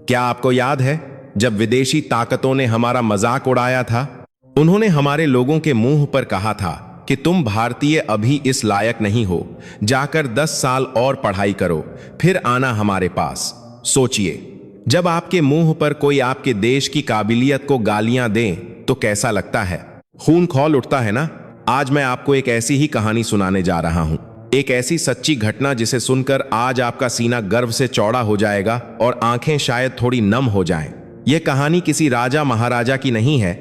क्या आपको याद है जब विदेशी ताकतों ने हमारा मजाक उड़ाया था? उन्होंने हमारे लोगों के मुंह पर कहा था कि तुम भारतीय अभी इस लायक नहीं हो, जाकर 10 साल और पढ़ाई करो, फिर आना हमारे पास। सोचिए, जब आपके मुंह पर कोई आपके देश की काबिलियत को गालियां दे तो कैसा लगता है? खून खौल उठता है ना? आज मैं आपको एक ऐसी ही कहानी सुनाने जा रहा हूं, एक ऐसी सच्ची घटना जिसे सुनकर आज आपका सीना गर्व से चौड़ा हो जाएगा और आंखें शायद थोड़ी नम हो जाएं। यह कहानी किसी राजा महाराजा की नहीं है,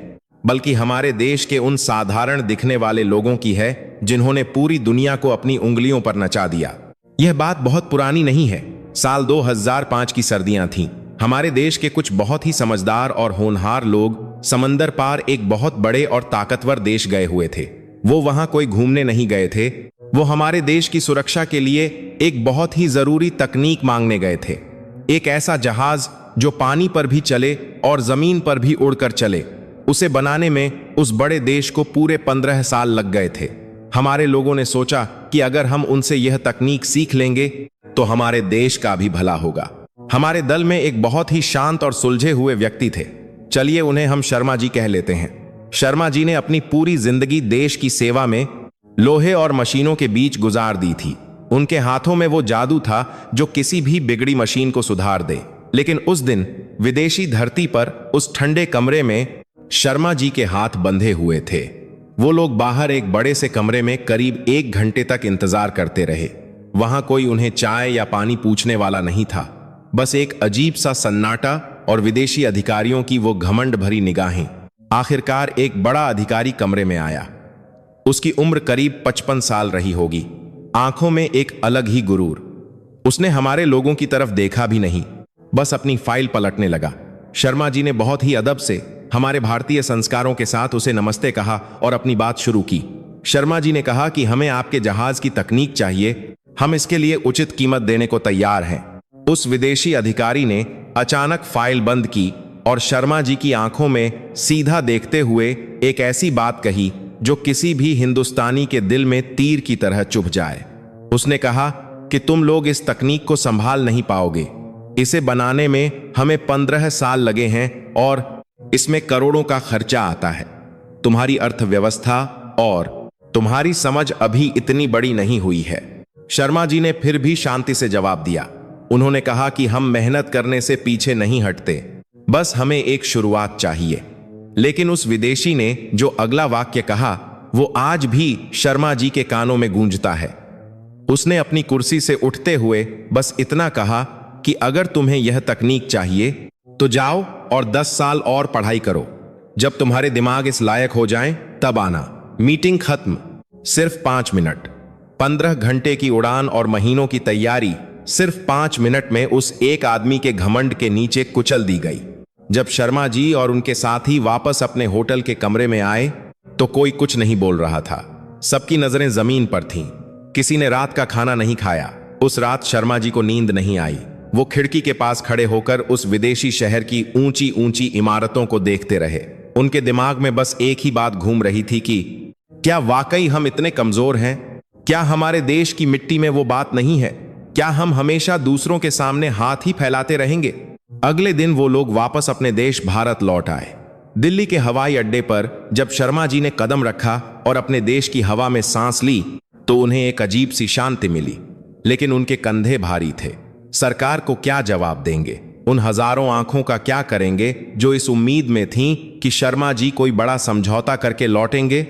बल्कि हमारे देश के उन साधारण दिखने वाले लोगों की है जिन्होंने पूरी दुनिया को अपनी उंगलियों पर नचा दिया। यह बात बहुत पुरानी नहीं है। साल 2005 की सर्दियां थीं। हमारे देश के कुछ बहुत ही समझदार और होनहार लोग समंदर पार एक बहुत बड़े और ताकतवर देश गए हुए थे। वो वहां कोई घूमने नहीं गए थे, वो हमारे देश की सुरक्षा के लिए एक बहुत ही जरूरी तकनीक मांगने गए थे। एक ऐसा जहाज जो पानी पर भी चले और जमीन पर भी उड़कर चले। उसे बनाने में उस बड़े देश को पूरे 15 साल लग गए थे। हमारे लोगों ने सोचा कि अगर हम उनसे यह तकनीक सीख लेंगे तो हमारे देश का भी भला होगा। हमारे दल में एक बहुत ही शांत और सुलझे हुए व्यक्ति थे। चलिए उन्हें हम शर्मा जी कह लेते हैं। शर्मा जी ने अपनी पूरी जिंदगी देश की सेवा में लोहे और मशीनों के बीच गुजार दी थी। उनके हाथों में वो जादू था जो किसी भी बिगड़ी मशीन को सुधार दे। लेकिन उस दिन विदेशी धरती पर उस ठंडे कमरे में शर्मा जी के हाथ बंधे हुए थे। वो लोग बाहर एक बड़े से कमरे में करीब 1 घंटे तक इंतजार करते रहे। वहां कोई उन्हें चाय या पानी पूछने वाला नहीं था, बस एक अजीब सा सन्नाटा और विदेशी अधिकारियों की वो घमंड भरी निगाहें। आखिरकार एक बड़ा अधिकारी कमरे में आया। उसकी उम्र करीब 55 साल रही होगी। आंखों में एक अलग ही गुरूर। उसने हमारे लोगों की तरफ देखा भी नहीं, बस अपनी फाइल पलटने लगा। शर्मा जी ने बहुत ही अदब से हमारे भारतीय संस्कारों के साथ उसे नमस्ते कहा और अपनी बात शुरू की। शर्मा जी ने कहा कि हमें आपके जहाज की तकनीक चाहिए, हम इसके लिए उचित कीमत देने को तैयार हैं। उस विदेशी अधिकारी ने अचानक फाइल बंद की और शर्मा जी की आंखों में सीधा देखते हुए एक ऐसी बात कही जो किसी भी हिंदुस्तानी के दिल में तीर की तरह चुभ जाए। उसने कहा कि तुम लोग इस तकनीक को संभाल नहीं पाओगे। इसे बनाने में हमें 15 साल लगे हैं और इसमें करोड़ों का खर्चा आता है। तुम्हारी अर्थव्यवस्था और तुम्हारी समझ अभी इतनी बड़ी नहीं हुई है। शर्मा जी ने फिर भी शांति से जवाब दिया। उन्होंने कहा कि हम मेहनत करने से पीछे नहीं हटते, बस हमें एक शुरुआत चाहिए। लेकिन उस विदेशी ने जो अगला वाक्य कहा वो आज भी शर्मा जी के कानों में गूंजता है। उसने अपनी कुर्सी से उठते हुए बस इतना कहा कि अगर तुम्हें यह तकनीक चाहिए तो जाओ और 10 साल और पढ़ाई करो। जब तुम्हारे दिमाग इस लायक हो जाएं, तब आना। मीटिंग खत्म। सिर्फ 5 मिनट। 15 घंटे की उड़ान और महीनों की तैयारी सिर्फ 5 मिनट में उस एक आदमी के घमंड के नीचे कुचल दी गई। जब शर्मा जी और उनके साथी वापस अपने होटल के कमरे में आए तो कोई कुछ नहीं बोल रहा था। सबकी नजरें जमीन पर थीं। किसी ने रात का खाना नहीं खाया। उस रात शर्मा जी को नींद नहीं आई। वो खिड़की के पास खड़े होकर उस विदेशी शहर की ऊंची ऊंची इमारतों को देखते रहे। उनके दिमाग में बस एक ही बात घूम रही थी कि क्या वाकई हम इतने कमजोर हैं? क्या हमारे देश की मिट्टी में वो बात नहीं है? क्या हम हमेशा दूसरों के सामने हाथ ही फैलाते रहेंगे? अगले दिन वो लोग वापस अपने देश भारत लौट आए। दिल्ली के हवाई अड्डे पर जब शर्मा जी ने कदम रखा और अपने देश की हवा में सांस ली तो उन्हें एक अजीब सी शांति मिली। लेकिन उनके कंधे भारी थे। सरकार को क्या जवाब देंगे? उन हजारों आंखों का क्या करेंगे जो इस उम्मीद में थीं कि शर्मा जी कोई बड़ा समझौता करके लौटेंगे?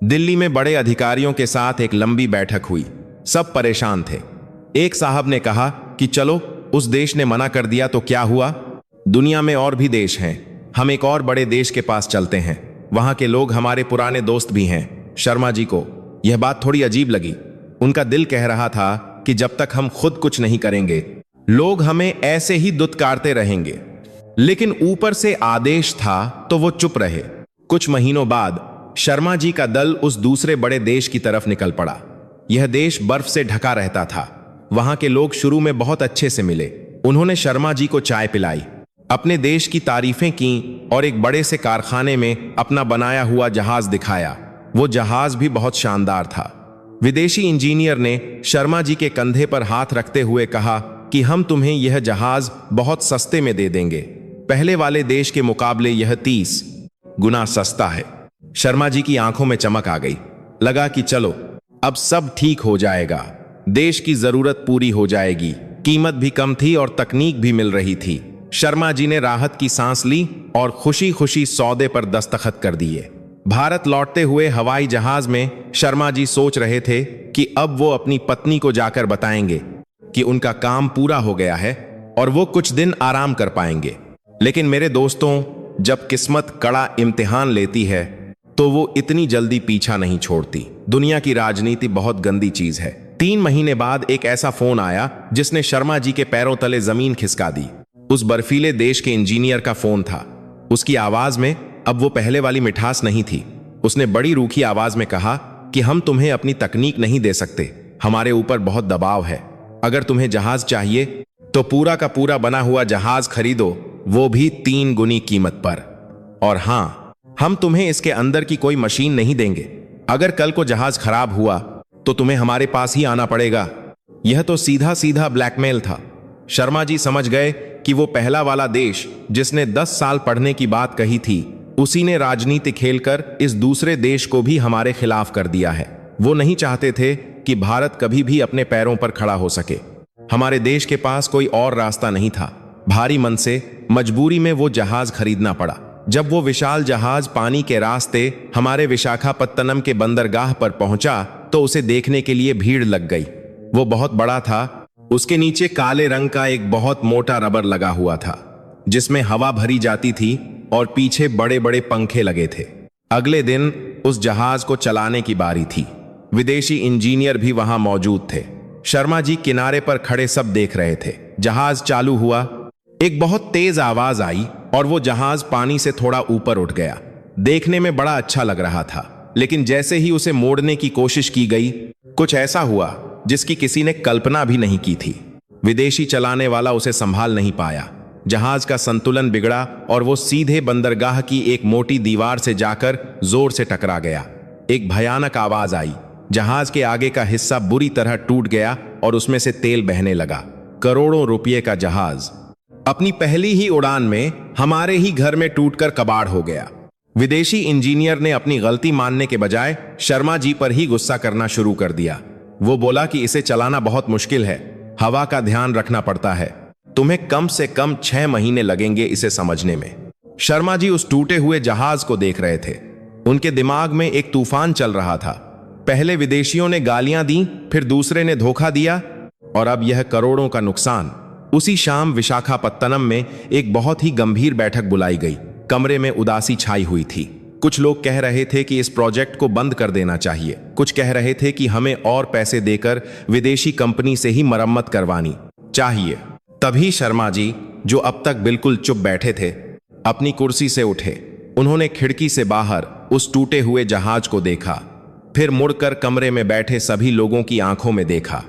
दिल्ली में बड़े अधिकारियों के साथ एक लंबी बैठक हुई। सब परेशान थे। एक साहब ने कहा कि चलो, उस देश ने मना कर दिया तो क्या हुआ? दुनिया में और भी देश हैं। हम एक और बड़े देश के पास चलते हैं। वहां के लोग हमारे पुराने दोस्त भी हैं। शर्मा जी को यह बात थोड़ी अजीब लगी। उनका दिल कह रहा था कि जब तक हम खुद कुछ नहीं करेंगे लोग हमें ऐसे ही दुत्कारते रहेंगे। लेकिन ऊपर से आदेश था तो वो चुप रहे। कुछ महीनों बाद शर्मा जी का दल उस दूसरे बड़े देश की तरफ निकल पड़ा। यह देश बर्फ से ढका रहता था। वहां के लोग शुरू में बहुत अच्छे से मिले। उन्होंने शर्मा जी को चाय पिलाई, अपने देश की तारीफें की और एक बड़े से कारखाने में अपना बनाया हुआ जहाज दिखाया। वो जहाज भी बहुत शानदार था। विदेशी इंजीनियर ने शर्मा जी के कंधे पर हाथ रखते हुए कहा कि हम तुम्हें यह जहाज बहुत सस्ते में दे देंगे। पहले वाले देश के मुकाबले यह 30 गुना सस्ता है। शर्मा जी की आंखों में चमक आ गई। लगा कि चलो अब सब ठीक हो जाएगा, देश की जरूरत पूरी हो जाएगी। कीमत भी कम थी और तकनीक भी मिल रही थी। शर्मा जी ने राहत की सांस ली और खुशी खुशी सौदे पर दस्तखत कर दिए। भारत लौटते हुए हवाई जहाज में शर्मा जी सोच रहे थे कि अब वो अपनी पत्नी को जाकर बताएंगे कि उनका काम पूरा हो गया है और वो कुछ दिन आराम कर पाएंगे। लेकिन मेरे दोस्तों, जब किस्मत कड़ा इम्तिहान लेती है तो वो इतनी जल्दी पीछा नहीं छोड़ती। दुनिया की राजनीति बहुत गंदी चीज है। 3 महीने बाद एक ऐसा फोन आया जिसने शर्मा जी के पैरों तले जमीन खिसका दी। उस बर्फीले देश के इंजीनियर का फोन था। उसकी आवाज में अब वो पहले वाली मिठास नहीं थी। उसने बड़ी रूखी आवाज में कहा कि हम तुम्हें अपनी तकनीक नहीं दे सकते, हमारे ऊपर बहुत दबाव है। अगर तुम्हें जहाज चाहिए तो पूरा का पूरा बना हुआ जहाज खरीदो, वो भी 3 गुनी कीमत पर। और हां, हम तुम्हें इसके अंदर की कोई मशीन नहीं देंगे। अगर कल को जहाज खराब हुआ तो तुम्हें हमारे पास ही आना पड़ेगा। यह तो सीधा सीधा ब्लैकमेल था। शर्मा जी समझ गए कि वो पहला वाला देश जिसने 10 साल पढ़ने की बात कही थी, उसी ने राजनीति खेलकर इस दूसरे देश को भी हमारे खिलाफ कर दिया है। वो नहीं चाहते थे कि भारत कभी भी अपने पैरों पर खड़ा हो सके। हमारे देश के पास कोई और रास्ता नहीं था। भारी मन से मजबूरी में वो जहाज खरीदना पड़ा। जब वो विशाल जहाज पानी के रास्ते हमारे विशाखापत्तनम के बंदरगाह पर पहुंचा तो उसे देखने के लिए भीड़ लग गई। वो बहुत बड़ा था। उसके नीचे काले रंग का एक बहुत मोटा रबर लगा हुआ था जिसमें हवा भरी जाती थी और पीछे बड़े बड़े पंखे लगे थे। अगले दिन उस जहाज को चलाने की बारी थी। विदेशी इंजीनियर भी वहां मौजूद थे। शर्मा जी किनारे पर खड़े सब देख रहे थे। जहाज चालू हुआ, एक बहुत तेज आवाज आई और वो जहाज पानी से थोड़ा ऊपर उठ गया। देखने में बड़ा अच्छा लग रहा था, लेकिन जैसे ही उसे मोड़ने की कोशिश की गई, कुछ ऐसा हुआ जिसकी किसी ने कल्पना भी नहीं की थी। विदेशी चलाने वाला उसे संभाल नहीं पाया। जहाज का संतुलन बिगड़ा और वो सीधे बंदरगाह की एक मोटी दीवार से जाकर जोर से टकरा गया। एक भयानक आवाज आई। जहाज के आगे का हिस्सा बुरी तरह टूट गया और उसमें से तेल बहने लगा। करोड़ों रुपये का जहाज अपनी पहली ही उड़ान में हमारे ही घर में टूटकर कबाड़ हो गया। विदेशी इंजीनियर ने अपनी गलती मानने के बजाय शर्मा जी पर ही गुस्सा करना शुरू कर दिया। वो बोला कि इसे चलाना बहुत मुश्किल है, हवा का ध्यान रखना पड़ता है, तुम्हें कम से कम 6 महीने लगेंगे इसे समझने में। शर्मा जी उस टूटे हुए जहाज को देख रहे थे। उनके दिमाग में एक तूफान चल रहा था। पहले विदेशियों ने गालियां दी, फिर दूसरे ने धोखा दिया और अब यह करोड़ों का नुकसान। उसी शाम विशाखापत्तनम में एक बहुत ही गंभीर बैठक बुलाई गई। कमरे में उदासी छाई हुई थी। कुछ लोग कह रहे थे कि इस प्रोजेक्ट को बंद कर देना चाहिए। कुछ कह रहे थे कि हमें और पैसे देकर विदेशी कंपनी से ही मरम्मत करवानी चाहिए। तभी शर्मा जी, जो अब तक बिल्कुल चुप बैठे थे, अपनी कुर्सी से उठे। उन्होंने खिड़की से बाहर उस टूटे हुए जहाज को देखा, फिर मुड़कर कमरे में बैठे सभी लोगों की आंखों में देखा।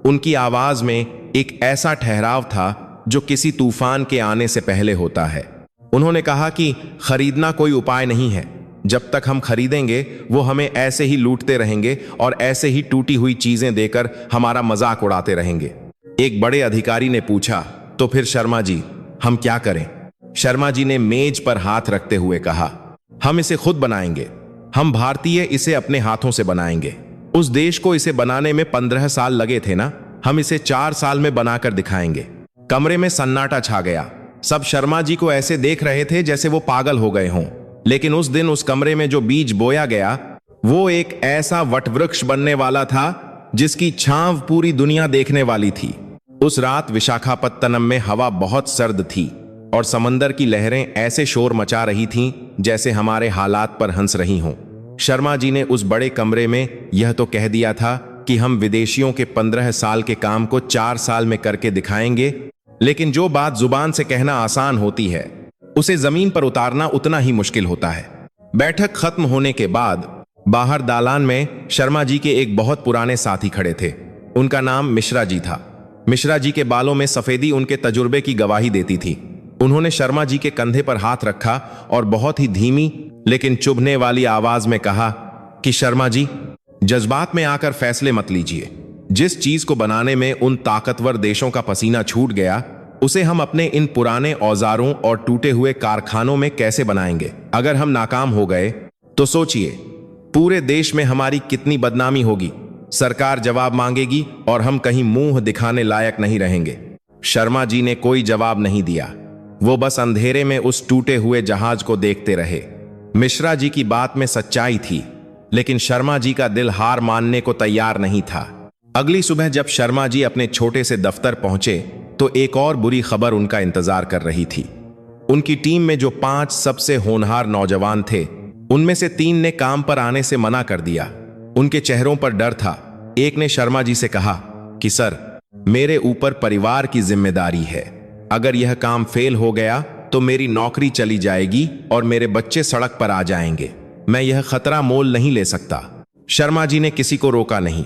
उनकी आवाज में एक ऐसा ठहराव था जो किसी तूफान के आने से पहले होता है। उन्होंने कहा कि खरीदना कोई उपाय नहीं है। जब तक हम खरीदेंगे वो हमें ऐसे ही लूटते रहेंगे और ऐसे ही टूटी हुई चीजें देकर हमारा मजाक उड़ाते रहेंगे। एक बड़े अधिकारी ने पूछा, तो फिर शर्मा जी हम क्या करें? शर्मा जी ने मेज पर हाथ रखते हुए कहा, हम इसे खुद बनाएंगे। हम भारतीय इसे अपने हाथों से बनाएंगे। उस देश को इसे बनाने में 15 साल लगे थे ना, हम इसे 4 साल में बनाकर दिखाएंगे। कमरे में सन्नाटा छा गया। सब शर्मा जी को ऐसे देख रहे थे जैसे वो पागल हो गए हों। लेकिन उस दिन उस कमरे में जो बीज बोया गया वो एक ऐसा वटवृक्ष बनने वाला था जिसकी छांव पूरी दुनिया देखने वाली थी। उस रात विशाखापत्तनम में हवा बहुत सर्द थी और समंदर की लहरें ऐसे शोर मचा रही थीं जैसे हमारे हालात पर हंस रही हों। शर्मा जी ने उस बड़े कमरे में यह तो कह दिया था कि हम विदेशियों के 15 साल के काम को 4 साल में करके दिखाएंगे, लेकिन जो बात जुबान से कहना आसान होती है उसे जमीन पर उतारना उतना ही मुश्किल होता है। बैठक खत्म होने के बाद बाहर दालान में शर्मा जी के एक बहुत पुराने साथी खड़े थे। उनका नाम मिश्रा जी था। मिश्रा जी के बालों में सफेदी उनके तजुर्बे की गवाही देती थी। उन्होंने शर्मा जी के कंधे पर हाथ रखा और बहुत ही धीमी लेकिन चुभने वाली आवाज में कहा कि शर्मा जी, जज्बात में आकर फैसले मत लीजिए। जिस चीज को बनाने में उन ताकतवर देशों का पसीना छूट गया, उसे हम अपने इन पुराने औजारों और टूटे हुए कारखानों में कैसे बनाएंगे? अगर हम नाकाम हो गए तो सोचिए, पूरे देश में हमारी कितनी बदनामी होगी। सरकार जवाब मांगेगी और हम कहीं मुंह दिखाने लायक नहीं रहेंगे। शर्मा जी ने कोई जवाब नहीं दिया। वो बस अंधेरे में उस टूटे हुए जहाज को देखते रहे। मिश्रा जी की बात में सच्चाई थी, लेकिन शर्मा जी का दिल हार मानने को तैयार नहीं था। अगली सुबह जब शर्मा जी अपने छोटे से दफ्तर पहुंचे तो एक और बुरी खबर उनका इंतजार कर रही थी। उनकी टीम में जो 5 सबसे होनहार नौजवान थे, उनमें से 3 ने काम पर आने से मना कर दिया। उनके चेहरों पर डर था। एक ने शर्मा जी से कहा कि सर, मेरे ऊपर परिवार की जिम्मेदारी है। अगर यह काम फेल हो गया तो मेरी नौकरी चली जाएगी और मेरे बच्चे सड़क पर आ जाएंगे। मैं यह खतरा मोल नहीं ले सकता। शर्मा जी ने किसी को रोका नहीं।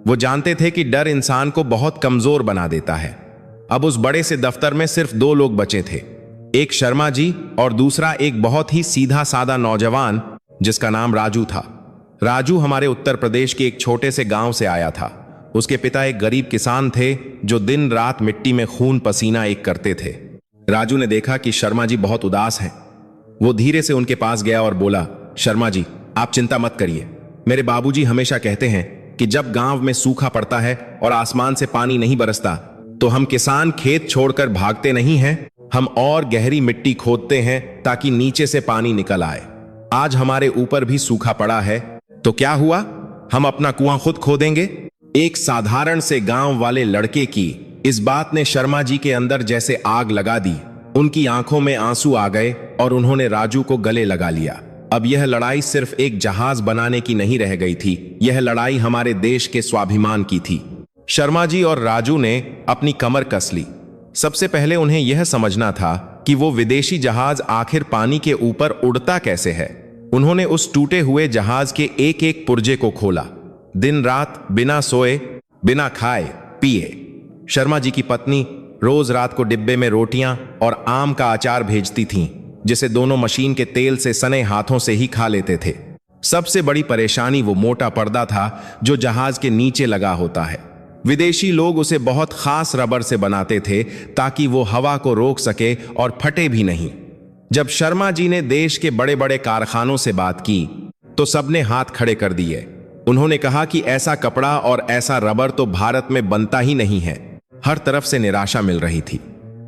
वो जानते थे कि डर इंसान को बहुत कमजोर बना देता है। अब उस बड़े से दफ्तर में सिर्फ 2 लोग बचे थे, एक शर्मा जी और दूसरा एक बहुत ही सीधा साधा नौजवान जिसका नाम राजू था। राजू हमारे उत्तर प्रदेश के एक छोटे से गांव से आया था। उसके पिता एक गरीब किसान थे जो दिन रात मिट्टी में खून पसीना एक करते थे। राजू ने देखा कि शर्मा जी बहुत उदास हैं। वो धीरे से उनके पास गया और बोला, शर्मा जी, आप चिंता मत करिए। मेरे बाबूजी हमेशा कहते हैं कि जब गांव में सूखा पड़ता है और आसमान से पानी नहीं बरसता तो हम किसान खेत छोड़कर भागते नहीं हैं, हम और गहरी मिट्टी खोदते हैं ताकि नीचे से पानी निकल आए। आज हमारे ऊपर भी सूखा पड़ा है, तो क्या हुआ, हम अपना कुआं खुद खोदेंगे। एक साधारण से गांव वाले लड़के की इस बात ने शर्मा जी के अंदर जैसे आग लगा दी। उनकी आंखों में आंसू आ गए और उन्होंने राजू को गले लगा लिया। अब यह लड़ाई सिर्फ एक जहाज बनाने की नहीं रह गई थी, यह लड़ाई हमारे देश के स्वाभिमान की थी। शर्मा जी और राजू ने अपनी कमर कस ली। सबसे पहले उन्हें यह समझना था कि वो विदेशी जहाज आखिर पानी के ऊपर उड़ता कैसे है। उन्होंने उस टूटे हुए जहाज के एक एक पुर्जे को खोला, दिन रात बिना सोए, बिना खाए पिए। शर्मा जी की पत्नी रोज रात को डिब्बे में रोटियां और आम का अचार भेजती थीं, जिसे दोनों मशीन के तेल से सने हाथों से ही खा लेते थे। सबसे बड़ी परेशानी वो मोटा पर्दा था जो जहाज के नीचे लगा होता है। विदेशी लोग उसे बहुत खास रबर से बनाते थे ताकि वो हवा को रोक सके और फटे भी नहीं। जब शर्मा जी ने देश के बड़े बड़े कारखानों से बात की तो सबने हाथ खड़े कर दिए। उन्होंने कहा कि ऐसा कपड़ा और ऐसा रबर तो भारत में बनता ही नहीं है। हर तरफ से निराशा मिल रही थी।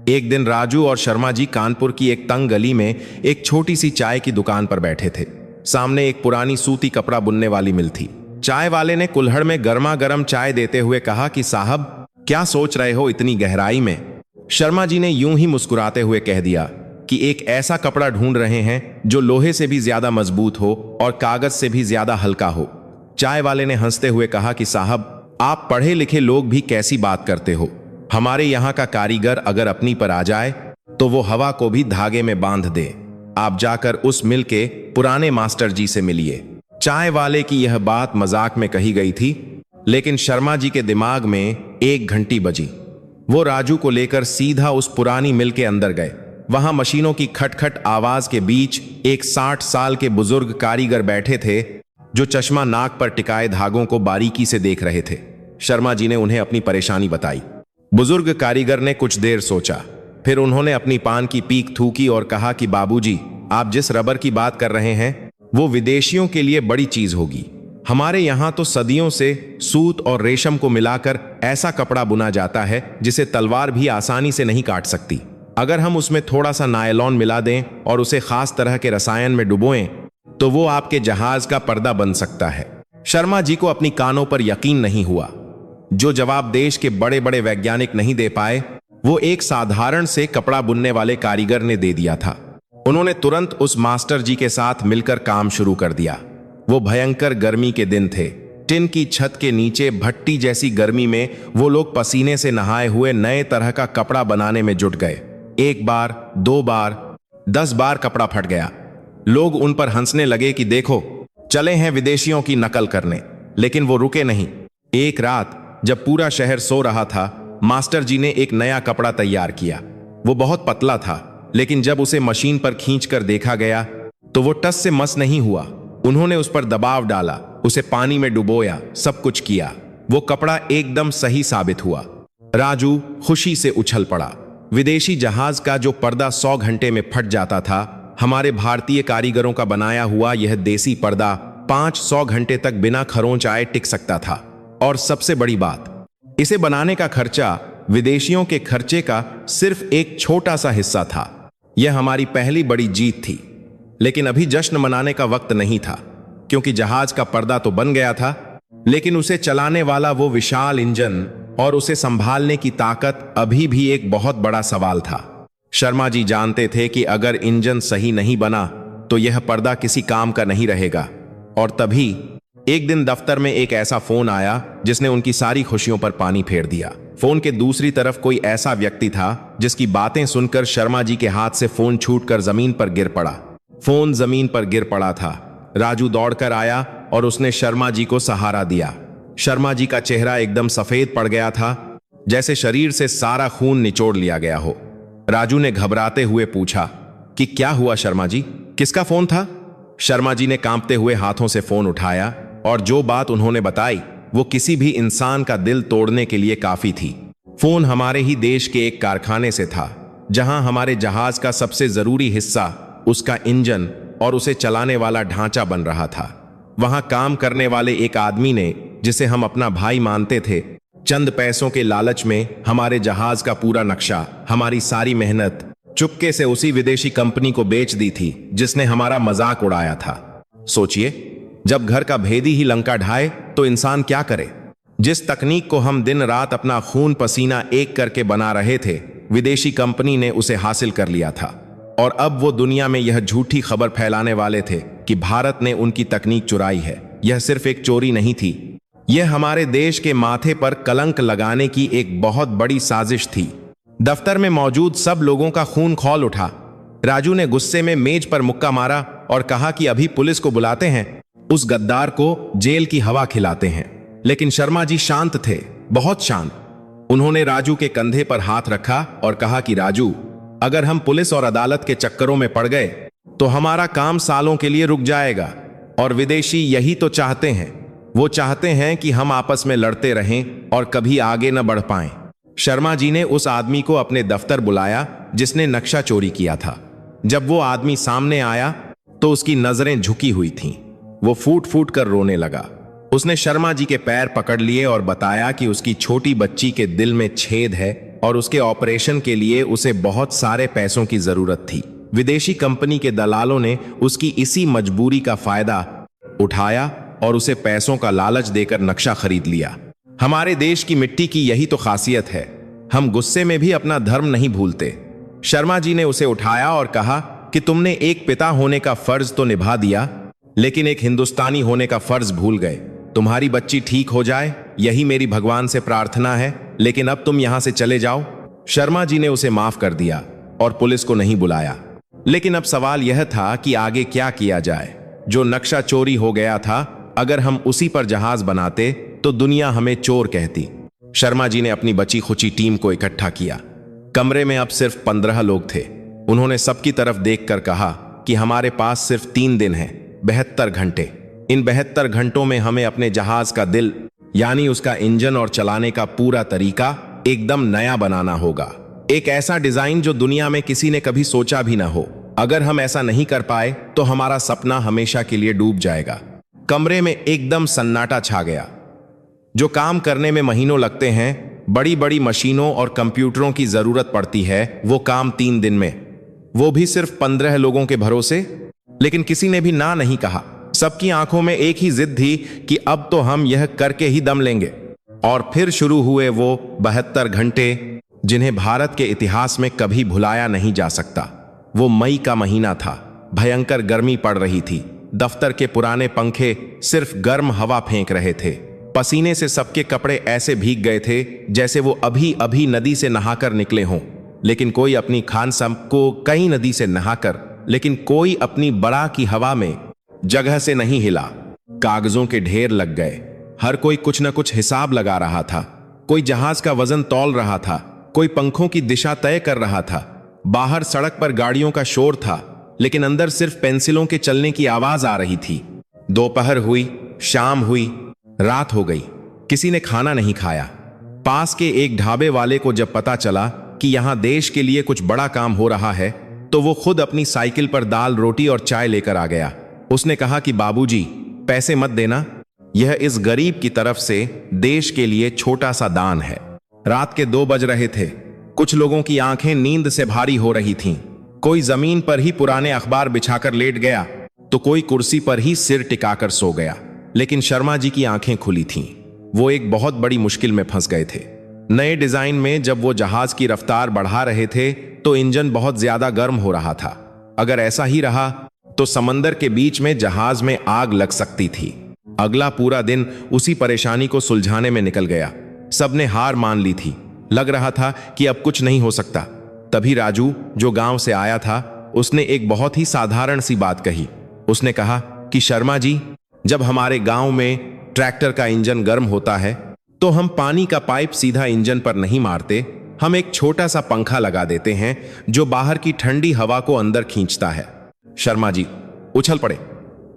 एक दिन राजू और शर्मा जी कानपुर की एक तंग गली में एक छोटी सी चाय की दुकान पर बैठे थे। सामने एक पुरानी सूती कपड़ा बुनने वाली मिल थी। चाय वाले ने कुल्हड़ में गर्मा गर्म चाय देते हुए कहा कि साहब, क्या सोच रहे हो इतनी गहराई में। शर्मा जी ने यूं ही मुस्कुराते हुए कह दिया कि एक ऐसा कपड़ा ढूंढ रहे हैं जो लोहे से भी ज्यादा मजबूत हो और कागज से भी ज्यादा हल्का हो। चाय वाले ने हंसते हुए कहा कि साहब, आप पढ़े लिखे लोग भी कैसी बात करते हो। हमारे यहाँ का कारीगर अगर अपनी पर आ जाए तो वो हवा को भी धागे में बांध दे। आप जाकर उस मिल के पुराने मास्टर जी से मिलिए। चाय वाले की यह बात मजाक में कही गई थी, लेकिन शर्मा जी के दिमाग में एक घंटी बजी। वो राजू को लेकर सीधा उस पुरानी मिल के अंदर गए। वहां मशीनों की खटखट आवाज के बीच एक 60 साल के बुजुर्ग कारीगर बैठे थे जो चश्मा नाक पर टिकाए धागों को बारीकी से देख रहे थे। शर्मा जी ने उन्हें अपनी परेशानी बताई। बुजुर्ग कारीगर ने कुछ देर सोचा, फिर उन्होंने अपनी पान की पीक थूकी और कहा कि बाबूजी, आप जिस रबर की बात कर रहे हैं वो विदेशियों के लिए बड़ी चीज होगी। हमारे यहाँ तो सदियों से सूत और रेशम को मिलाकर ऐसा कपड़ा बुना जाता है जिसे तलवार भी आसानी से नहीं काट सकती। अगर हम उसमें थोड़ा सा नायलॉन मिला दें और उसे खास तरह के रसायन में डुबोएं तो वो आपके जहाज का पर्दा बन सकता है। शर्मा जी को अपनी कानों पर यकीन नहीं हुआ। जो जवाब देश के बड़े बड़े वैज्ञानिक नहीं दे पाए, वो एक साधारण से कपड़ा बुनने वाले कारीगर ने दे दिया था। उन्होंने तुरंत उस मास्टर जी के साथ मिलकर काम शुरू कर दिया। वो भयंकर गर्मी के दिन थे। टिन की छत के नीचे भट्टी जैसी गर्मी में वो लोग पसीने से नहाए हुए नए तरह का कपड़ा बनाने में जुट गए। 1 बार, 2 बार, 10 बार कपड़ा फट गया। लोग उन पर हंसने लगे कि देखो, चले हैं विदेशियों की नकल करने। लेकिन वो रुके नहीं। एक रात जब पूरा शहर सो रहा था, मास्टर जी ने एक नया कपड़ा तैयार किया। वो बहुत पतला था, लेकिन जब उसे मशीन पर खींचकर देखा गया तो वो टस से मस नहीं हुआ। उन्होंने उस पर दबाव डाला, उसे पानी में डुबोया, सब कुछ किया। वो कपड़ा एकदम सही साबित हुआ। राजू खुशी से उछल पड़ा। विदेशी जहाज का जो पर्दा 100 घंटे में फट जाता था, हमारे भारतीय कारीगरों का बनाया हुआ यह देसी पर्दा 500 घंटे तक बिना खरोंच आए टिक सकता था। और सबसे बड़ी बात, इसे बनाने का खर्चा विदेशियों के खर्चे का सिर्फ एक छोटा सा हिस्सा था। यह हमारी पहली बड़ी जीत थी। लेकिन अभी जश्न मनाने का वक्त नहीं था, क्योंकि जहाज का पर्दा तो बन गया था, लेकिन उसे चलाने वाला वो विशाल इंजन और उसे संभालने की ताकत अभी भी एक बहुत बड़ा सवाल था। शर्मा जी जानते थे कि अगर इंजन सही नहीं बना तो यह पर्दा किसी काम का नहीं रहेगा। और तभी एक दिन दफ्तर में एक ऐसा फोन आया जिसने उनकी सारी खुशियों पर पानी फेर दिया। फोन के दूसरी तरफ कोई ऐसा व्यक्ति था जिसकी बातें सुनकर शर्मा जी के हाथ से फोन छूटकर जमीन पर गिर पड़ा। फोन जमीन पर गिर पड़ा था। राजू दौड़कर आया और उसने शर्मा जी को सहारा दिया। शर्मा जी का चेहरा एकदम सफेद पड़ गया था, जैसे शरीर से सारा खून निचोड़ लिया गया हो। राजू ने घबराते हुए पूछा कि क्या हुआ शर्मा जी, किसका फोन था? शर्मा जी ने कांपते हुए हाथों से फोन उठाया और जो बात उन्होंने बताई वो किसी भी इंसान का दिल तोड़ने के लिए काफी थी। फोन हमारे ही देश के एक कारखाने से था, जहां हमारे जहाज का सबसे जरूरी हिस्सा, उसका इंजन और उसे चलाने वाला ढांचा बन रहा था। वहां काम करने वाले एक आदमी ने, जिसे हम अपना भाई मानते थे, चंद पैसों के लालच में हमारे जहाज का पूरा नक्शा, हमारी सारी मेहनत चुपके से उसी विदेशी कंपनी को बेच दी थी जिसने हमारा मजाक उड़ाया था। सोचिए, जब घर का भेदी ही लंका ढाए तो इंसान क्या करे? जिस तकनीक को हम दिन रात अपना खून पसीना एक करके बना रहे थे, विदेशी कंपनी ने उसे हासिल कर लिया था। और अब वो दुनिया में यह झूठी खबर फैलाने वाले थे कि भारत ने उनकी तकनीक चुराई है। यह सिर्फ एक चोरी नहीं थी, यह हमारे देश के माथे पर कलंक लगाने की एक बहुत बड़ी साजिश थी। दफ्तर में मौजूद सब लोगों का खून खौल उठा। राजू ने गुस्से में मेज पर मुक्का मारा और कहा कि अभी पुलिस को बुलाते हैं, उस गद्दार को जेल की हवा खिलाते हैं। लेकिन शर्मा जी शांत थे, बहुत शांत। उन्होंने राजू के कंधे पर हाथ रखा और कहा कि राजू, अगर हम पुलिस और अदालत के चक्करों में पड़ गए तो हमारा काम सालों के लिए रुक जाएगा। और विदेशी यही तो चाहते हैं। वो चाहते हैं कि हम आपस में लड़ते रहें और कभी आगे न बढ़ पाएं। शर्मा जी ने उस आदमी को अपने दफ्तर बुलाया जिसने नक्शा चोरी किया था। जब वो आदमी सामने आया तो उसकी नजरें झुकी हुई थीं। वो फूट फूट कर रोने लगा। उसने शर्मा जी के पैर पकड़ लिए और बताया कि उसकी छोटी बच्ची के दिल में छेद है और उसके ऑपरेशन के लिए उसे बहुत सारे पैसों की जरूरत थी। विदेशी कंपनी के दलालों ने उसकी इसी मजबूरी का फायदा उठाया और उसे पैसों का लालच देकर नक्शा खरीद लिया। हमारे देश की मिट्टी की यही तो खासियत है, हम गुस्से में भी अपना धर्म नहीं भूलते। शर्मा जी ने उसे उठाया और कहा कि तुमने एक पिता होने का फर्ज तो निभा दिया, लेकिन एक हिंदुस्तानी होने का फर्ज भूल गए। तुम्हारी बच्ची ठीक हो जाए, यही मेरी भगवान से प्रार्थना है, लेकिन अब तुम यहां से चले जाओ। शर्मा जी ने उसे माफ कर दिया और पुलिस को नहीं बुलाया। लेकिन अब सवाल यह था कि आगे क्या किया जाए। जो नक्शा चोरी हो गया था, अगर हम उसी पर जहाज बनाते तो दुनिया हमें चोर कहती। शर्मा जी ने अपनी बची खुची टीम को इकट्ठा किया। कमरे में अब सिर्फ 15 लोग थे। उन्होंने सबकी तरफ देखकर कहा कि हमारे पास सिर्फ 3 दिन हैं, 72 घंटे। इन 72 घंटों में हमें अपने जहाज का दिल, यानी उसका इंजन और चलाने का पूरा तरीका एकदम नया बनाना होगा। एक ऐसा डिजाइन जो दुनिया में किसी ने कभी सोचा भी ना हो। अगर हम ऐसा नहीं कर पाए तो हमारा सपना हमेशा के लिए डूब जाएगा। कमरे में एकदम सन्नाटा छा गया। जो काम करने में महीनों लगते हैं, बड़ी बड़ी मशीनों और कंप्यूटरों की जरूरत पड़ती है, वो काम 3 दिन में, वो भी सिर्फ 15 लोगों के भरोसे। लेकिन किसी ने भी ना नहीं कहा। सबकी आंखों में एक ही जिद थी कि अब तो हम यह करके ही दम लेंगे। और फिर शुरू हुए वो 72 घंटे, जिन्हें भारत के इतिहास में कभी भुलाया नहीं जा सकता। वो मई का महीना था। भयंकर गर्मी पड़ रही थी। दफ्तर के पुराने पंखे सिर्फ गर्म हवा फेंक रहे थे। पसीने से सबके कपड़े ऐसे भीग गए थे जैसे वो अभी अभी नदी से नहाकर निकले हों। लेकिन कोई अपनी खानसम को कई नदी से नहाकर, लेकिन कोई अपनी बड़ा की हवा में जगह से नहीं हिला। कागजों के ढेर लग गए। हर कोई कुछ न कुछ हिसाब लगा रहा था। कोई जहाज का वजन तौल रहा था, कोई पंखों की दिशा तय कर रहा था। बाहर सड़क पर गाड़ियों का शोर था, लेकिन अंदर सिर्फ पेंसिलों के चलने की आवाज आ रही थी। दोपहर हुई, शाम हुई, रात हो गई। किसी ने खाना नहीं खाया। पास के एक ढाबे वाले को जब पता चला कि यहां देश के लिए कुछ बड़ा काम हो रहा है, तो वो खुद अपनी साइकिल पर दाल, रोटी और चाय लेकर आ गया। उसने कहा कि बाबूजी, पैसे मत देना, यह इस गरीब की तरफ से देश के लिए छोटा सा दान है। रात के 2 बज रहे थे। कुछ लोगों की आंखें नींद से भारी हो रही थीं। कोई जमीन पर ही पुराने अखबार बिछाकर लेट गया, तो कोई कुर्सी पर ही सिर टिकाकर सो गया। लेकिन शर्मा जी की आंखें खुली थीं। वो एक बहुत बड़ी मुश्किल में फंस गए थे। नए डिजाइन में जब वो जहाज की रफ्तार बढ़ा रहे थे, तो इंजन बहुत ज्यादा गर्म हो रहा था। अगर ऐसा ही रहा तो समंदर के बीच में जहाज में आग लग सकती थी। अगला पूरा दिन उसी परेशानी को सुलझाने में निकल गया। सबने हार मान ली थी। लग रहा था कि अब कुछ नहीं हो सकता। तभी राजू, जो गांव से आया था, उसने एक बहुत ही साधारण सी बात कही। उसने कहा कि शर्मा जी, जब हमारे गांव में ट्रैक्टर का इंजन गर्म होता है, तो हम पानी का पाइप सीधा इंजन पर नहीं मारते, हम एक छोटा सा पंखा लगा देते हैं जो बाहर की ठंडी हवा को अंदर खींचता है। शर्मा जी उछल पड़े।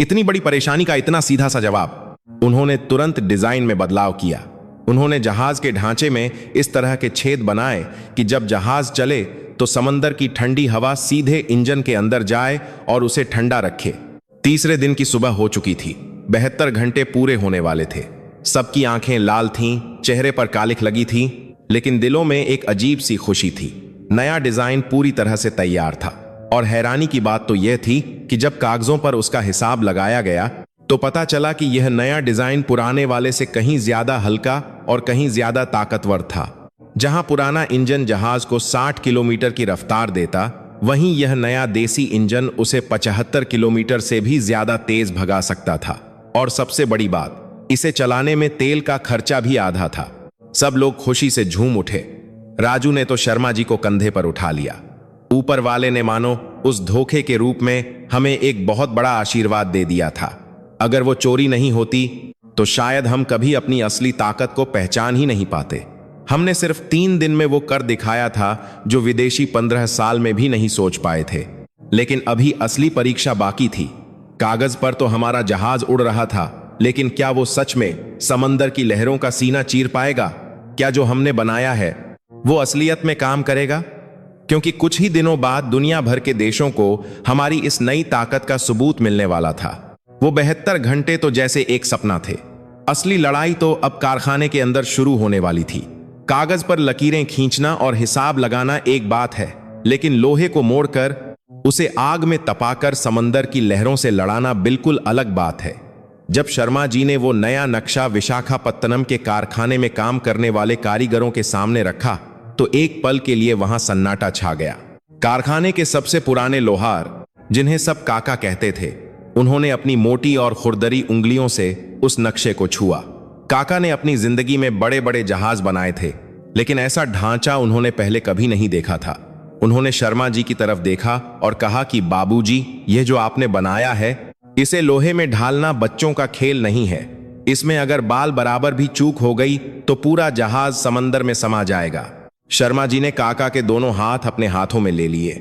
इतनी बड़ी परेशानी का इतना सीधा सा जवाब। उन्होंने तुरंत डिजाइन में बदलाव किया। उन्होंने जहाज के ढांचे में इस तरह के छेद बनाए कि जब जहाज चले तो समंदर की ठंडी हवा सीधे इंजन के अंदर जाए और उसे ठंडा रखे। तीसरे दिन की सुबह हो चुकी थी। 72 घंटे पूरे होने वाले थे। सबकी आंखें लाल थीं, चेहरे पर कालिख लगी थी, लेकिन दिलों में एक अजीब सी खुशी थी। नया डिजाइन पूरी तरह से तैयार था। और हैरानी की बात तो यह थी कि जब कागजों पर उसका हिसाब लगाया गया, तो पता चला कि यह नया डिजाइन पुराने वाले से कहीं ज्यादा हल्का और कहीं ज्यादा ताकतवर था। जहां पुराना इंजन जहाज को 60 किलोमीटर की रफ्तार देता, वहीं यह नया देसी इंजन उसे 75 किलोमीटर से भी ज्यादा तेज भगा सकता था। और सबसे बड़ी बात, इसे चलाने में तेल का खर्चा भी आधा था। सब लोग खुशी से झूम उठे। राजू ने तो शर्मा जी को कंधे पर उठा लिया। ऊपर वाले ने मानो उस धोखे के रूप में हमें एक बहुत बड़ा आशीर्वाद दे दिया था। अगर वो चोरी नहीं होती तो शायद हम कभी अपनी असली ताकत को पहचान ही नहीं पाते। हमने सिर्फ 3 दिन में वो कर दिखाया था जो विदेशी 15 साल में भी नहीं सोच पाए थे। लेकिन अभी असली परीक्षा बाकी थी। कागज पर तो हमारा जहाज उड़ रहा था, लेकिन क्या वो सच में समंदर की लहरों का सीना चीर पाएगा? क्या जो हमने बनाया है वो असलियत में काम करेगा? क्योंकि कुछ ही दिनों बाद दुनिया भर के देशों को हमारी इस नई ताकत का सबूत मिलने वाला था। वो 72 घंटे तो जैसे एक सपना थे। असली लड़ाई तो अब कारखाने के अंदर शुरू होने वाली थी। कागज पर लकीरें खींचना और हिसाब लगाना एक बात है, लेकिन लोहे को मोड़कर उसे आग में तपाकर समंदर की लहरों से लड़ाना बिल्कुल अलग बात है। जब शर्मा जी ने वो नया नक्शा विशाखापत्तनम के कारखाने में काम करने वाले कारीगरों के सामने रखा, तो एक पल के लिए वहां सन्नाटा छा गया। कारखाने के सबसे पुराने लोहार, जिन्हें सब काका कहते थे, उन्होंने अपनी मोटी और खुरदरी उंगलियों से उस नक्शे को छुआ। काका ने अपनी जिंदगी में बड़े बड़े जहाज बनाए थे, लेकिन ऐसा ढांचा उन्होंने पहले कभी नहीं देखा था। उन्होंने शर्मा जी की तरफ देखा और कहा कि बाबूजी, यह जो आपने बनाया है, इसे लोहे में ढालना बच्चों का खेल नहीं है। इसमें अगर बाल बराबर भी चूक हो गई तो पूरा जहाज समंदर में समा जाएगा। शर्मा जी ने काका के दोनों हाथ अपने हाथों में ले लिए।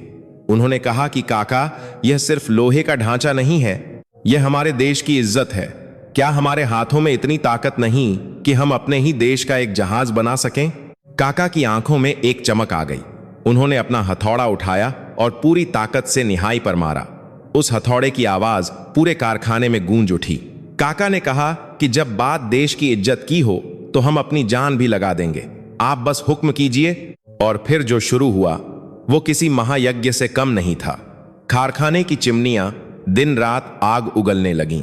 उन्होंने कहा कि काका, यह सिर्फ लोहे का ढांचा नहीं है, यह हमारे देश की इज्जत है। क्या हमारे हाथों में इतनी ताकत नहीं कि हम अपने ही देश का एक जहाज बना सकें? काका की आंखों में एक चमक आ गई। उन्होंने अपना हथौड़ा उठाया और पूरी ताकत से निहाई पर मारा। उस हथौड़े की आवाज पूरे कारखाने में गूंज उठी। काका ने कहा कि जब बात देश की इज्जत की हो तो हम अपनी जान भी लगा देंगे। आप बस हुक्म कीजिए। और फिर जो शुरू हुआ वो किसी महायज्ञ से कम नहीं था। कारखाने की चिमनियां दिन रात आग उगलने लगीं।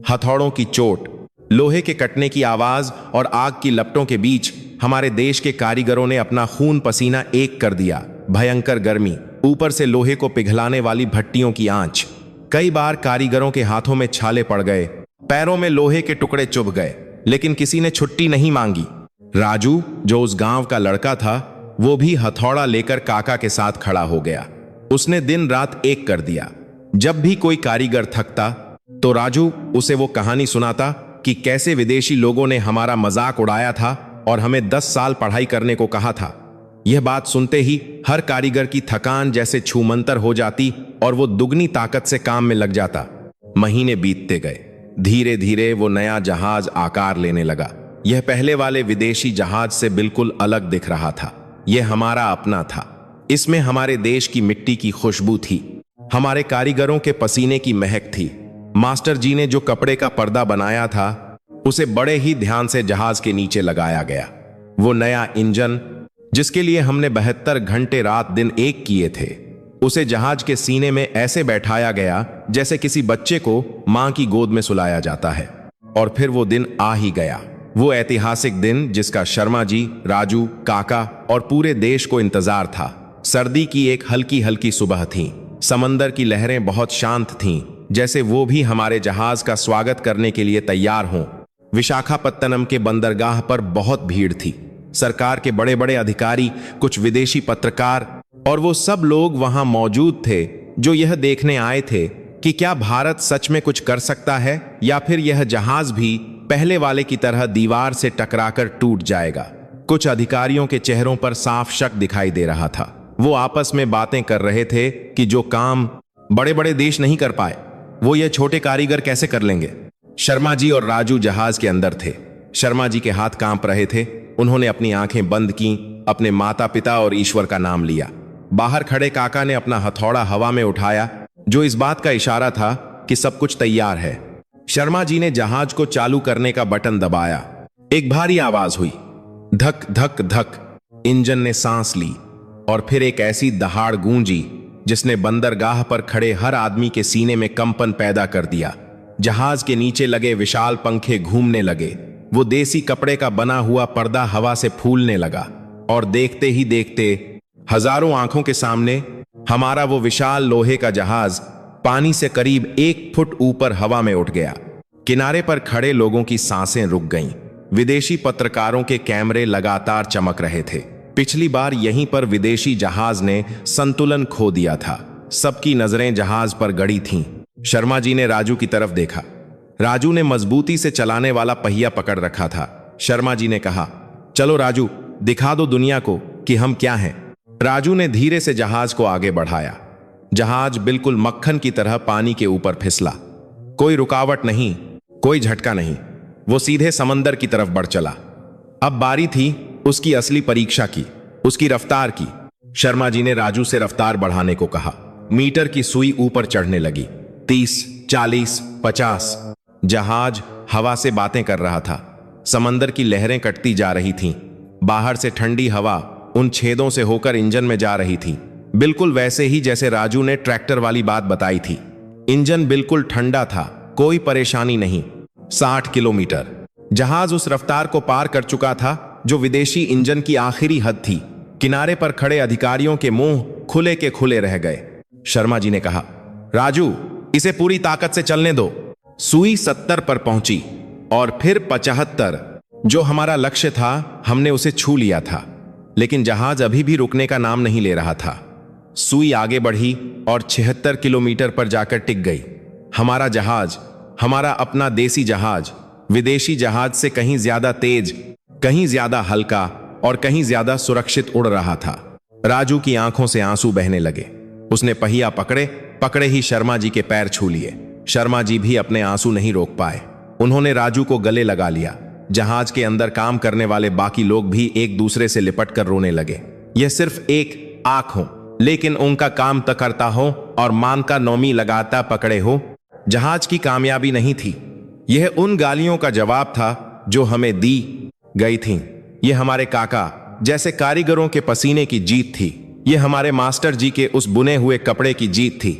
हथौड़ों की चोट, लोहे के कटने की आवाज और आग की लपटों के बीच हमारे देश के कारीगरों ने अपना खून पसीना एक कर दिया। भयंकर गर्मी, ऊपर से लोहे को पिघलाने वाली भट्टियों की आंच। कई बार कारीगरों के हाथों में छाले पड़ गए, पैरों में लोहे के टुकड़े चुभ गए, लेकिन किसी ने छुट्टी नहीं मांगी। राजू, जो उस गांव का लड़का था, वो भी हथौड़ा लेकर काका के साथ खड़ा हो गया। उसने दिन रात एक कर दिया। जब भी कोई कारीगर थकता तो राजू उसे वो कहानी सुनाता कि कैसे विदेशी लोगों ने हमारा मजाक उड़ाया था और हमें 10 साल पढ़ाई करने को कहा था। यह बात सुनते ही हर कारीगर की थकान जैसे छूमंतर हो जाती और वो दुगनी ताकत से काम में लग जाता। महीने बीतते गए। धीरे धीरे वो नया जहाज आकार लेने लगा। यह पहले वाले विदेशी जहाज से बिल्कुल अलग दिख रहा था। यह हमारा अपना था। इसमें हमारे देश की मिट्टी की खुशबू थी, हमारे कारीगरों के पसीने की महक थी। मास्टर जी ने जो कपड़े का पर्दा बनाया था उसे बड़े ही ध्यान से जहाज के नीचे लगाया गया। वो नया इंजन जिसके लिए हमने 72 घंटे रात दिन एक किए थे, उसे जहाज के सीने में ऐसे बैठाया गया जैसे किसी बच्चे को मां की गोद में सुलाया जाता है। और फिर वो दिन आ ही गया, वो ऐतिहासिक दिन जिसका शर्मा जी, राजू, काका और पूरे देश को इंतजार था। सर्दी की एक हल्की हल्की सुबह थी। समंदर की लहरें बहुत शांत थीं, जैसे वो भी हमारे जहाज का स्वागत करने के लिए तैयार हों। विशाखापत्तनम के बंदरगाह पर बहुत भीड़ थी। सरकार के बड़े बड़े अधिकारी, कुछ विदेशी पत्रकार और वो सब लोग वहां मौजूद थे जो यह देखने आए थे कि क्या भारत सच में कुछ कर सकता है या फिर यह जहाज भी पहले वाले की तरह दीवार से टकराकर टूट जाएगा। कुछ अधिकारियों के चेहरों पर साफ शक दिखाई दे रहा था। वो आपस में बातें कर रहे थे कि जो काम बड़े बड़े देश नहीं कर पाए वो ये छोटे कारीगर कैसे कर लेंगे। शर्मा जी और राजू जहाज के अंदर थे। शर्मा जी के हाथ कांप रहे थे। उन्होंने अपनी आंखें बंद की, अपने माता पिता और ईश्वर का नाम लिया। बाहर खड़े काका ने अपना हथौड़ा हवा में उठाया, जो इस बात का इशारा था कि सब कुछ तैयार है। शर्मा जी ने जहाज को चालू करने का बटन दबाया। एक भारी आवाज हुई, धक धक धक। इंजन ने सांस ली और फिर एक ऐसी दहाड़ गूंजी जिसने बंदरगाह पर खड़े हर आदमी के सीने में कंपन पैदा कर दिया। जहाज के नीचे लगे विशाल पंखे घूमने लगे। वो देसी कपड़े का बना हुआ पर्दा हवा से फूलने लगा और देखते ही देखते हजारों आंखों के सामने हमारा वो विशाल लोहे का जहाज पानी से करीब 1 फुट ऊपर हवा में उठ गया। किनारे पर खड़े लोगों की सांसें रुक गईं। विदेशी पत्रकारों के कैमरे लगातार चमक रहे थे। पिछली बार यहीं पर विदेशी जहाज ने संतुलन खो दिया था। सबकी नजरें जहाज पर गड़ी थीं। शर्मा जी ने राजू की तरफ देखा। राजू ने मजबूती से चलाने वाला पहिया पकड़ रखा था। शर्मा जी ने कहा, चलो राजू, दिखा दो दुनिया को कि हम क्या हैं। राजू ने धीरे से जहाज को आगे बढ़ाया। जहाज बिल्कुल मक्खन की तरह पानी के ऊपर फिसला। कोई रुकावट नहीं, कोई झटका नहीं। वो सीधे समंदर की तरफ बढ़ चला। अब बारी थी उसकी असली परीक्षा की, उसकी रफ्तार की। शर्मा जी ने राजू से रफ्तार बढ़ाने को कहा। मीटर की सुई ऊपर चढ़ने लगी। 30, 40, 50। जहाज हवा से बातें कर रहा था। समंदर की लहरें कटती जा रही थीं। बाहर से ठंडी हवा उन छेदों से होकर इंजन में जा रही थी, बिल्कुल वैसे ही जैसे राजू ने ट्रैक्टर वाली बात बताई थी। इंजन बिल्कुल ठंडा था, कोई परेशानी नहीं। 60 किलोमीटर। जहाज उस रफ्तार को पार कर चुका था जो विदेशी इंजन की आखिरी हद थी। किनारे पर खड़े अधिकारियों के मुंह खुले के खुले रह गए। शर्मा जी ने कहा, राजू, इसे पूरी ताकत से चलने दो। सुई 70 पर पहुंची और फिर 75। जो हमारा लक्ष्य था हमने उसे छू लिया था, लेकिन जहाज अभी भी रुकने का नाम नहीं ले रहा था। सुई आगे बढ़ी और 76 किलोमीटर पर जाकर टिक गई। हमारा जहाज, हमारा अपना देसी जहाज, विदेशी जहाज से कहीं ज्यादा तेज, कहीं ज्यादा हल्का और कहीं ज्यादा सुरक्षित उड़ रहा था। राजू की आंखों से आंसू बहने लगे। उसने पहिया पकड़े ही शर्मा जी के पैर छू लिए। शर्मा जी भी अपने आंसू नहीं रोक पाए। उन्होंने राजू को गले लगा लिया। जहाज के अंदर काम करने वाले बाकी लोग भी एक दूसरे से लिपट कर रोने लगे। यह सिर्फ एक आंख हो, लेकिन उनका काम तक करता हो और मान का नौमी लगाता पकड़े हो। जहाज की कामयाबी नहीं थी, यह उन गालियों का जवाब था जो हमें दी गई थीं। यह हमारे काका जैसे कारीगरों के पसीने की जीत थी। यह हमारे मास्टर जी के उस बुने हुए कपड़े की जीत थी।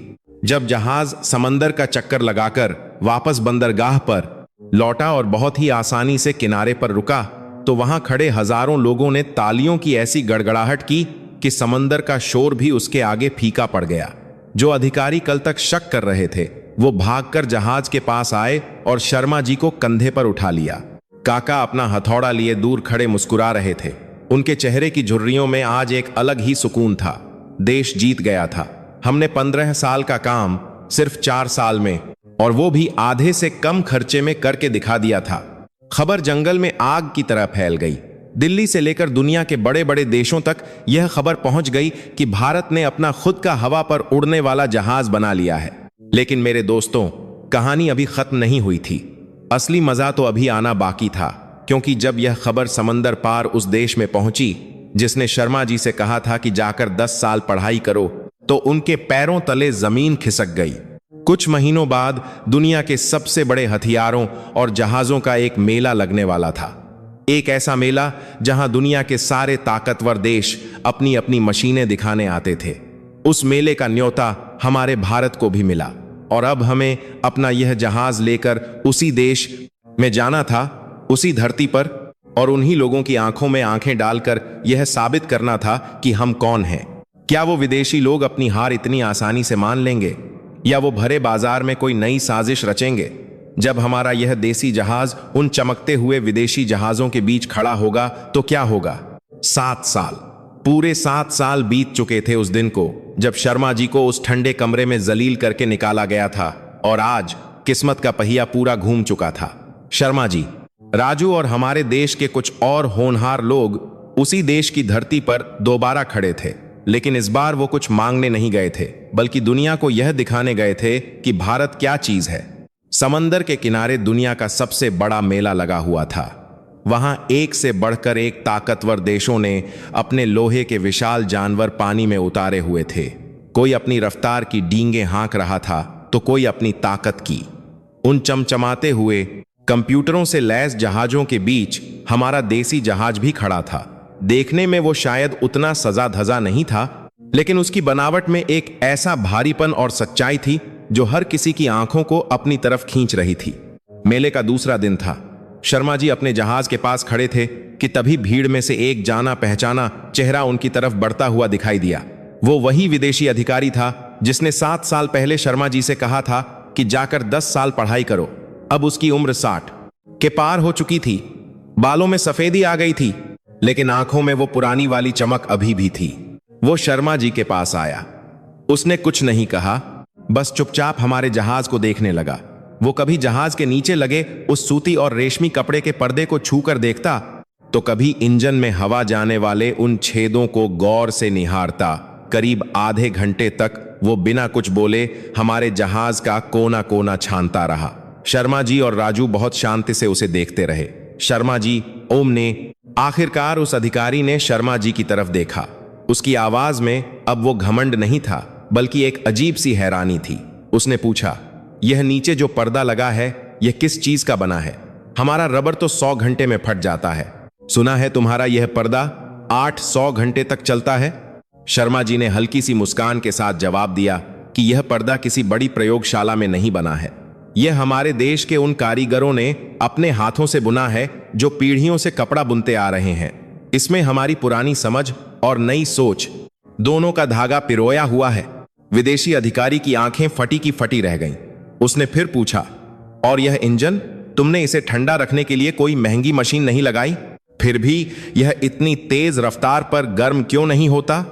जब जहाज समंदर का चक्कर लगाकर वापस बंदरगाह पर लौटा और बहुत ही आसानी से किनारे पर रुका, तो वहां खड़े हजारों लोगों ने तालियों की ऐसी गड़गड़ाहट की कि समंदर का शोर भी उसके आगे फीका पड़ गया। जो अधिकारी कल तक शक कर रहे थे, वो भागकर जहाज के पास आए और शर्मा जी को कंधे पर उठा लिया। काका अपना हथौड़ा लिए दूर खड़े मुस्कुरा रहे थे। उनके चेहरे की झुर्रियों में आज एक अलग ही सुकून था। देश जीत गया था। हमने 15 साल का काम सिर्फ 4 साल में, और वो भी आधे से कम खर्चे में करके दिखा दिया था। खबर जंगल में आग की तरह फैल गई। दिल्ली से लेकर दुनिया के बड़े बड़े देशों तक यह खबर पहुंच गई कि भारत ने अपना खुद का हवा पर उड़ने वाला जहाज बना लिया है। लेकिन मेरे दोस्तों, कहानी अभी खत्म नहीं हुई थी। असली मजा तो अभी आना बाकी था, क्योंकि जब यह खबर समंदर पार उस देश में पहुंची जिसने शर्मा जी से कहा था कि जाकर 10 साल पढ़ाई करो, तो उनके पैरों तले जमीन खिसक गई। कुछ महीनों बाद दुनिया के सबसे बड़े हथियारों और जहाजों का एक मेला लगने वाला था। एक ऐसा मेला जहां दुनिया के सारे ताकतवर देश अपनी अपनी मशीनें दिखाने आते थे। उस मेले का न्योता हमारे भारत को भी मिला और अब हमें अपना यह जहाज लेकर उसी देश में जाना था, उसी धरती पर, और उन्हीं लोगों की आंखों में आंखें डालकर यह साबित करना था कि हम कौन हैं। क्या वो विदेशी लोग अपनी हार इतनी आसानी से मान लेंगे, या वो भरे बाजार में कोई नई साजिश रचेंगे? जब हमारा यह देसी जहाज उन चमकते हुए विदेशी जहाजों के बीच खड़ा होगा तो क्या होगा? 7 साल, पूरे 7 साल बीत चुके थे उस दिन को जब शर्मा जी को उस ठंडे कमरे में जलील करके निकाला गया था, और आज किस्मत का पहिया पूरा घूम चुका था। शर्मा जी, राजू और हमारे देश के कुछ और होनहार लोग उसी देश की धरती पर दोबारा खड़े थे, लेकिन इस बार वो कुछ मांगने नहीं गए थे, बल्कि दुनिया को यह दिखाने गए थे कि भारत क्या चीज है। समंदर के किनारे दुनिया का सबसे बड़ा मेला लगा हुआ था। वहां एक से बढ़कर एक ताकतवर देशों ने अपने लोहे के विशाल जानवर पानी में उतारे हुए थे। कोई अपनी रफ्तार की डींगे हाँक रहा था तो कोई अपनी ताकत की। उन चमचमाते हुए कंप्यूटरों से लैस जहाजों के बीच हमारा देसी जहाज भी खड़ा था। देखने में वो शायद उतना सजा धजा नहीं था, लेकिन उसकी बनावट में एक ऐसा भारीपन और सच्चाई थी जो हर किसी की आंखों को अपनी तरफ खींच रही थी। मेले का दूसरा दिन था। शर्मा जी अपने जहाज के पास खड़े थे कि तभी भीड़ में से एक जाना पहचाना चेहरा उनकी तरफ बढ़ता हुआ दिखाई दिया। वो वही विदेशी अधिकारी था जिसने 7 साल पहले शर्मा जी से कहा था कि जाकर 10 साल पढ़ाई करो। अब उसकी उम्र 60 के पार हो चुकी थी, बालों में सफेदी आ गई थी, लेकिन आंखों में वो पुरानी वाली चमक अभी भी थी। वो शर्मा जी के पास आया। उसने कुछ नहीं कहा, बस चुपचाप हमारे जहाज को देखने लगा। वो कभी जहाज के नीचे लगे उस सूती और रेशमी कपड़े के पर्दे को छूकर देखता, तो कभी इंजन में हवा जाने वाले उन छेदों को गौर से निहारता। करीब आधे घंटे तक वो बिना कुछ बोले हमारे जहाज का कोना कोना छानता रहा। शर्मा जी और राजू बहुत शांति से उसे देखते रहे। शर्मा जी, ओम ने आखिरकार उस अधिकारी ने शर्मा जी की तरफ देखा। उसकी आवाज में अब वो घमंड नहीं था, बल्कि एक अजीब सी हैरानी थी। उसने पूछा, यह नीचे जो पर्दा लगा है यह किस चीज का बना है? हमारा रबर तो 100 घंटे में फट जाता है। सुना है तुम्हारा यह पर्दा 800 घंटे तक चलता है। शर्मा जी ने हल्की सी मुस्कान के साथ जवाब दिया कि यह पर्दा किसी बड़ी प्रयोगशाला में नहीं बना है। यह हमारे देश के उन कारीगरों ने अपने हाथों से बुना है जो पीढ़ियों से कपड़ा बुनते आ रहे हैं। इसमें हमारी पुरानी समझ और नई सोच दोनों का धागा पिरोया हुआ है। विदेशी अधिकारी की आंखें फटी की फटी रह गईं। उसने फिर पूछा, और यह इंजन, तुमने इसे ठंडा रखने के लिए कोई महंगी मशीन नहीं लगाई? फिर भी यह इतनी तेज रफ्तार पर गर्म क्यों नहीं होता?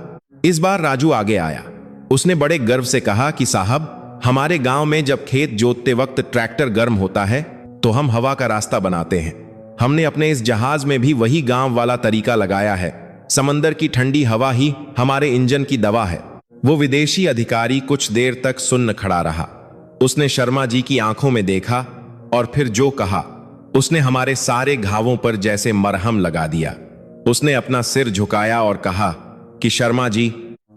इस बार राजू आगे आया। उसने बड़े गर्व से कहा कि साहब, हमारे गांव में जब खेत जोतते वक्त ट्रैक्टर गर्म होता है तो हम हवा का रास्ता बनाते हैं। हमने अपने इस जहाज में भी वही गांव वाला तरीका लगाया है। समंदर की ठंडी हवा ही हमारे इंजन की दवा है। वो विदेशी अधिकारी कुछ देर तक सुन्न खड़ा रहा। उसने शर्मा जी की आंखों में देखा और फिर जो कहा उसने हमारे सारे घावों पर जैसे मरहम लगा दिया। उसने अपना सिर झुकाया और कहा कि शर्मा जी,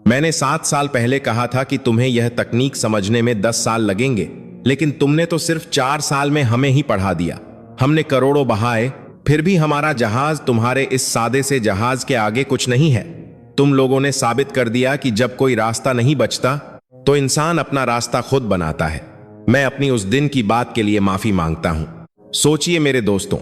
मैंने 7 साल पहले कहा था कि तुम्हें यह तकनीक समझने में 10 साल लगेंगे, लेकिन तुमने तो सिर्फ 4 साल में हमें ही पढ़ा दिया। हमने करोड़ों बहाए, फिर भी हमारा जहाज तुम्हारे इस सादे से जहाज के आगे कुछ नहीं है। तुम लोगों ने साबित कर दिया कि जब कोई रास्ता नहीं बचता तो इंसान अपना रास्ता खुद बनाता है। मैं अपनी उस दिन की बात के लिए माफी मांगता हूं। सोचिए मेरे दोस्तों,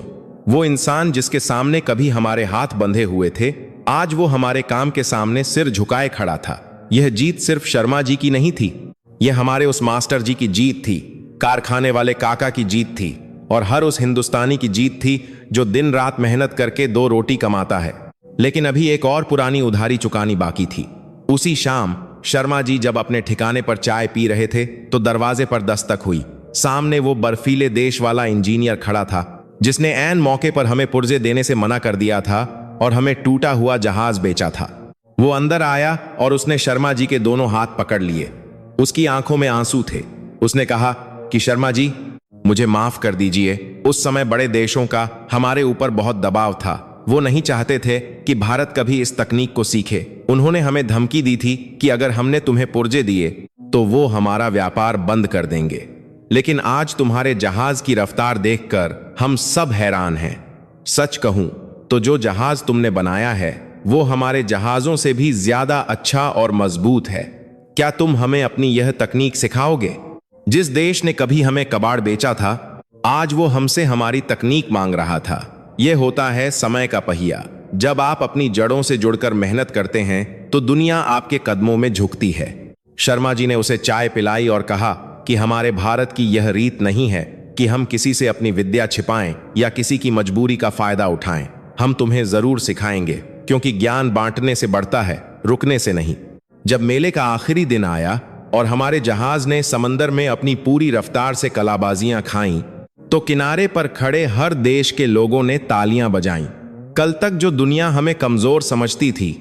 वो इंसान जिसके सामने कभी हमारे हाथ बंधे हुए थे, आज वो हमारे काम के सामने सिर झुकाए खड़ा था। यह जीत सिर्फ शर्मा जी की नहीं थी, यह हमारे उस मास्टर जी की जीत थी, कारखाने वाले काका की जीत थी, और हर उस हिंदुस्तानी की जीत थी जो दिन रात मेहनत करके 2 रोटी कमाता है। लेकिन अभी एक और पुरानी उधारी चुकानी बाकी थी। उसी शाम शर्मा जी जब अपने ठिकाने पर चाय पी रहे थे तो दरवाजे पर दस्तक हुई। सामने वो बर्फीले देश वाला इंजीनियर खड़ा था जिसने ऐन मौके पर हमें पुर्जे देने से मना कर दिया था और हमें टूटा हुआ जहाज बेचा था। वो अंदर आया और उसने शर्मा जी के दोनों हाथ पकड़ लिए। उसकी आंखों में आंसू थे। उसने कहा कि शर्मा जी, मुझे माफ कर दीजिए, उस समय बड़े देशों का हमारे ऊपर बहुत दबाव था। वो नहीं चाहते थे कि भारत कभी इस तकनीक को सीखे। उन्होंने हमें धमकी दी थी कि अगर हमने तुम्हें पुर्जे दिए तो वो हमारा व्यापार बंद कर देंगे। लेकिन आज तुम्हारे जहाज की रफ्तार देखकर हम सब हैरान हैं। सच कहूं तो जो जहाज तुमने बनाया है वो हमारे जहाजों से भी ज्यादा अच्छा और मजबूत है। क्या तुम हमें अपनी यह तकनीक सिखाओगे? जिस देश ने कभी हमें कबाड़ बेचा था, आज वो हमसे हमारी तकनीक मांग रहा था। यह होता है समय का पहिया। जब आप अपनी जड़ों से जुड़कर मेहनत करते हैं तो दुनिया आपके कदमों में झुकती है। शर्मा जी ने उसे चाय पिलाई और कहा कि हमारे भारत की यह रीत नहीं है कि हम किसी से अपनी विद्या छिपाएं या किसी की मजबूरी का फायदा उठाएं। हम तुम्हें जरूर सिखाएंगे, क्योंकि ज्ञान बांटने से बढ़ता है, रुकने से नहीं। जब मेले का आखिरी दिन आया और हमारे जहाज ने समंदर में अपनी पूरी रफ्तार से कलाबाजियां खाईं, तो किनारे पर खड़े हर देश के लोगों ने तालियां बजाईं। कल तक जो दुनिया हमें कमजोर समझती थी,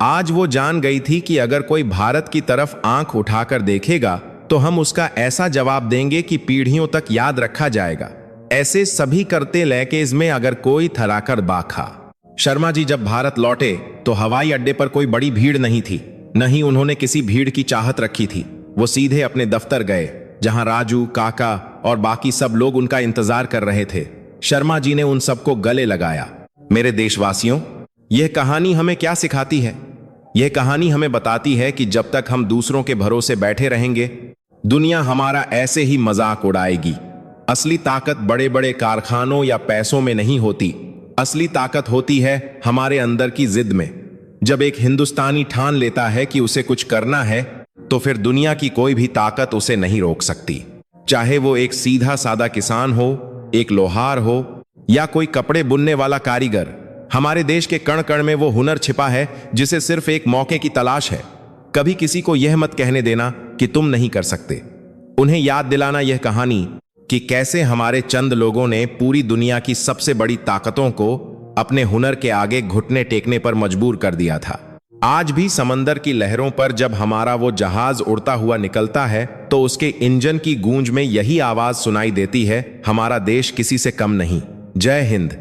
आज वो जान गई थी कि अगर कोई भारत की तरफ आंख उठाकर देखेगा तो हम उसका ऐसा जवाब देंगे कि पीढ़ियों तक याद रखा जाएगा। ऐसे सभी करते लैकेज में अगर कोई थराकर बाखा। शर्मा जी जब भारत लौटे तो हवाई अड्डे पर कोई बड़ी भीड़ नहीं थी, न ही उन्होंने किसी भीड़ की चाहत रखी थी। वो सीधे अपने दफ्तर गए, जहां राजू, काका और बाकी सब लोग उनका इंतजार कर रहे थे। शर्मा जी ने उन सबको गले लगाया। मेरे देशवासियों, यह कहानी हमें क्या सिखाती है? यह कहानी हमें बताती है कि जब तक हम दूसरों के भरोसे बैठे रहेंगे, दुनिया हमारा ऐसे ही मजाक उड़ाएगी। असली ताकत बड़े बड़े कारखानों या पैसों में नहीं होती। असली ताकत होती है हमारे अंदर की जिद में। जब एक हिंदुस्तानी ठान लेता है कि उसे कुछ करना है, तो फिर दुनिया की कोई भी ताकत उसे नहीं रोक सकती। चाहे वो एक सीधा सादा किसान हो, एक लोहार हो या कोई कपड़े बुनने वाला कारीगर। हमारे देश के कण कण में वो हुनर छिपा है जिसे सिर्फ एक मौके की तलाश है। कभी किसी को यह मत कहने देना कि तुम नहीं कर सकते। उन्हें याद दिलाना यह कहानी कि कैसे हमारे चंद लोगों ने पूरी दुनिया की सबसे बड़ी ताकतों को अपने हुनर के आगे घुटने टेकने पर मजबूर कर दिया था। आज भी समंदर की लहरों पर जब हमारा वो जहाज उड़ता हुआ निकलता है तो उसके इंजन की गूंज में यही आवाज सुनाई देती है, हमारा देश किसी से कम नहीं। जय हिंद।